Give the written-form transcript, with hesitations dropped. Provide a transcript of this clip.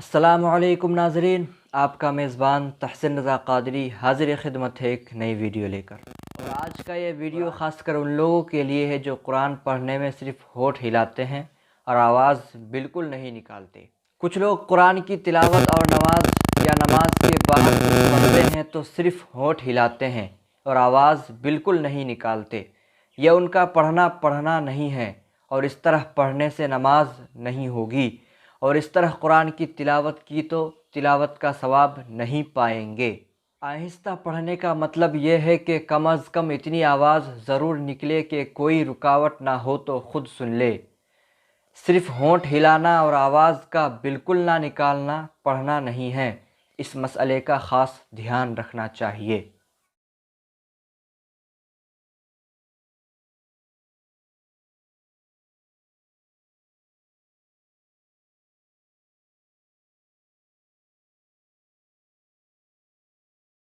السلام علیکم ناظرین، آپ کا میزبان تحسین رضا قادری حاضر خدمت ہے ایک نئی ویڈیو لے کر۔ اور آج کا یہ ویڈیو خاص کر ان لوگوں کے لیے ہے جو قرآن پڑھنے میں صرف ہونٹ ہلاتے ہیں اور آواز بالکل نہیں نکالتے۔ کچھ لوگ قرآن کی تلاوت اور نماز کے بعد پڑھتے ہیں تو صرف ہونٹ ہلاتے ہیں اور آواز بالکل نہیں نکالتے۔ یہ ان کا پڑھنا نہیں ہے، اور اس طرح پڑھنے سے نماز نہیں ہوگی، اور اس طرح قرآن کی تلاوت کی تو تلاوت کا ثواب نہیں پائیں گے۔ آہستہ پڑھنے کا مطلب یہ ہے کہ کم از کم اتنی آواز ضرور نکلے کہ کوئی رکاوٹ نہ ہو تو خود سن لے۔ صرف ہونٹ ہلانا اور آواز کا بالکل نہ نکالنا پڑھنا نہیں ہے، اس مسئلے کا خاص دھیان رکھنا چاہیے۔